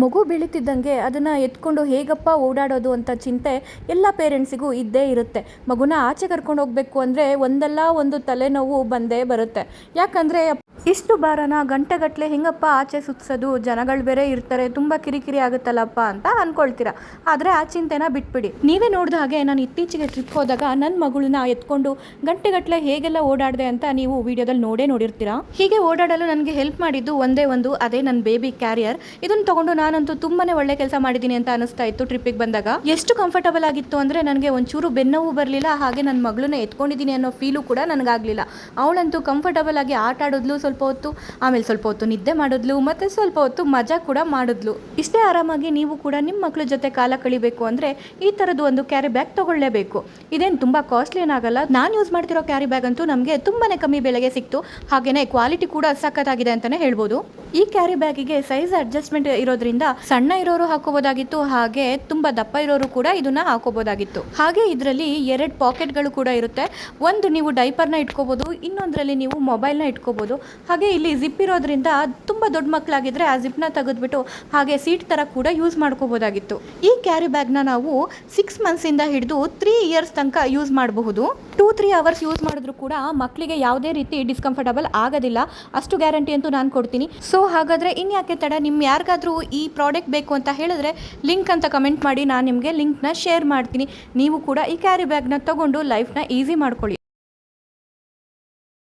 ಮಗು ಬೆಳೀತಿದ್ದಂಗೆ ಅದನ್ನು ಎತ್ಕೊಂಡು ಹೇಗಪ್ಪ ಓಡಾಡೋದು ಅಂತ ಚಿಂತೆ ಎಲ್ಲ ಪೇರೆಂಟ್ಸಿಗೂ ಇದ್ದೇ ಇರುತ್ತೆ. ಮಗುನ ಆಚೆ ಕರ್ಕೊಂಡು ಹೋಗಬೇಕು ಅಂದರೆ ಒಂದಲ್ಲ ಒಂದು ತಲೆನೋವು ಬಂದೇ ಬರುತ್ತೆ. ಯಾಕಂದರೆ ಇಷ್ಟು ಭಾರನ ಗಂಟೆಗಟ್ಟಲೆ ಹೆಂಗಪ್ಪ ಆಚೆ ಸುತ್ತಿಸೋದು, ಜನಗಳು ಬೇರೆ ಇರ್ತಾರೆ, ತುಂಬ ಕಿರಿಕಿರಿ ಆಗುತ್ತಲ್ಲಪ್ಪ ಅಂತ ಅಂದ್ಕೊಳ್ತೀರಾ. ಆದರೆ ಆ ಚಿಂತೆನ ಬಿಟ್ಬಿಡಿ. ನೀವೇ ನೋಡಿದ ಹಾಗೆ ನಾನು ಇತ್ತೀಚೆಗೆ ಟ್ರಿಪ್ ಹೋದಾಗ ನನ್ನ ಮಗಳನ್ನ ಎತ್ಕೊಂಡು ಗಂಟೆಗಟ್ಟಲೆ ಹೇಗೆಲ್ಲ ಓಡಾಡಿದೆ ಅಂತ ನೀವು ವಿಡಿಯೋದಲ್ಲಿ ನೋಡಿರ್ತೀರಾ. ಹೀಗೆ ಓಡಾಡಲು ನನಗೆ ಹೆಲ್ಪ್ ಮಾಡಿದ್ದು ಒಂದೇ ಒಂದು, ಅದೇ ನನ್ನ ಬೇಬಿ ಕ್ಯಾರಿಯರ್. ಇದನ್ನು ತಗೊಂಡು ನಾನಂತೂ ತುಂಬಾನೇ ಒಳ್ಳೆ ಕೆಲಸ ಮಾಡಿದ್ದೀನಿ ಅಂತ ಅನಿಸ್ತಾ ಇತ್ತು. ಟ್ರಿಪ್ಪಿಗೆ ಬಂದಾಗ ಎಷ್ಟು ಕಂಫರ್ಟಬಲ್ ಆಗಿತ್ತು ಅಂದರೆ ನನಗೆ ಒಂಚೂರು ಬೆನ್ನೋವು ಬರಲಿಲ್ಲ, ಹಾಗೆ ನನ್ನ ಮಗಳನ್ನ ಎತ್ಕೊಂಡಿದ್ದೀನಿ ಅನ್ನೋ ಫೀಲು ಕೂಡ ನನಗಾಗಲಿಲ್ಲ. ಅವಳಂತೂ ಕಂಫರ್ಟಬಲ್ ಆಗಿ ಆಟ ಆಡೋದ್ಲು ಸ್ವಲ್ಪ ಹೊತ್ತು, ಆಮೇಲೆ ಸ್ವಲ್ಪ ಹೊತ್ತು ನಿದ್ದೆ ಮಾಡಿದ್ಲು, ಮತ್ತೆ ಸ್ವಲ್ಪ ಹೊತ್ತು ಮಜಾ ಕೂಡ ಮಾಡಿದ್ಲು. ಇಷ್ಟೇ ಆರಾಮಾಗಿ ನೀವು ಕೂಡ ನಿಮ್ಮ ಮಕ್ಕಳ ಜೊತೆ ಕಾಲ ಕಳಿಬೇಕು ಅಂದರೆ ಈ ಥರದ್ದು ಒಂದು ಕ್ಯಾರಿ ಬ್ಯಾಗ್ ತಗೊಳ್ಳೇಬೇಕು. ಇದೇನು ತುಂಬ ಕಾಸ್ಟ್ಲಿ ಏನಾಗಲ್ಲ. ನಾನು ಯೂಸ್ ಮಾಡ್ತಿರೋ ಕ್ಯಾರಿ ಬ್ಯಾಗ್ ಅಂತೂ ನಮಗೆ ತುಂಬಾನೇ ಕಮ್ಮಿ ಬೆಲೆಗೆ ಸಿಕ್ತು, ಹಾಗೇನೆ ಕ್ವಾಲಿಟಿ ಕೂಡ ಸಖತ್ತಾಗಿದೆ ಅಂತಾನೆ ಹೇಳ್ಬೋದು. ಈ ಕ್ಯಾರಿ ಬ್ಯಾಗಿಗೆ ಸೈಜ್ ಅಡ್ಜಸ್ಟ್ಮೆಂಟ್ ಇರೋದ್ರಿಂದ ಸಣ್ಣ ಇರೋರು ಹಾಕೋಬೋದಾಗಿತ್ತು, ಹಾಗೆ ತುಂಬ ದಪ್ಪ ಇರೋರು ಕೂಡ ಇದನ್ನ ಹಾಕೋಬೋದಾಗಿತ್ತು. ಹಾಗೆ ಇದರಲ್ಲಿ 2 ಪಾಕೆಟ್ಗಳು ಕೂಡ ಇರುತ್ತೆ. ಒಂದು ನೀವು ಡೈಪರ್ನ ಇಟ್ಕೋಬಹುದು, ಇನ್ನೊಂದರಲ್ಲಿ ನೀವು ಮೊಬೈಲ್ನ ಇಟ್ಕೋಬಹುದು. ಹಾಗೆ ಇಲ್ಲಿ ಜಿಪ್ ಇರೋದ್ರಿಂದ ತುಂಬ ದೊಡ್ಡ ಮಕ್ಕಳಾಗಿದ್ರೆ ಆ ಜಿಪ್ನ ತೆಗೆದ್ಬಿಟ್ಟು ಹಾಗೆ ಸೀಟ್ ಥರ ಕೂಡ ಯೂಸ್ ಮಾಡ್ಕೋಬೋದಾಗಿತ್ತು. ಈ ಕ್ಯಾರಿ ಬ್ಯಾಗ್ನ ನಾವು 6 ಮಂತ್ಸಿಂದ ಹಿಡಿದು 3 ಇಯರ್ಸ್ ತನಕ ಯೂಸ್ ಮಾಡಬಹುದು. 2-3 ಅವರ್ಸ್ ಯೂಸ್ ಮಾಡಿದ್ರು ಕೂಡ ಮಕ್ಕಳಿಗೆ ಯಾವುದೇ ರೀತಿ ಡಿಸ್ಕಂಫರ್ಟಬಲ್ ಆಗೋದಿಲ್ಲ, ಅಷ್ಟು ಗ್ಯಾರಂಟಿ ಅಂತೂ ನಾನು ಕೊಡ್ತೀನಿ. ಸೊ ಹಾಗಾದರೆ ಇನ್ಯಾಕೆ ತಡ, ನಿಮ್ಮ ಯಾರಿಗಾದರೂ ಈ ಪ್ರಾಡಕ್ಟ್ ಬೇಕು ಅಂತ ಹೇಳಿದ್ರೆ ಲಿಂಕ್ ಅಂತ ಕಮೆಂಟ್ ಮಾಡಿ, ನಾನು ನಿಮಗೆ ಲಿಂಕ್ನ ಶೇರ್ ಮಾಡ್ತೀನಿ. ನೀವು ಕೂಡ ಈ ಕ್ಯಾರಿ ಬ್ಯಾಗ್ನ ತಗೊಂಡು ಲೈಫ್ನ ಈಸಿ ಮಾಡ್ಕೊಳ್ಳಿ.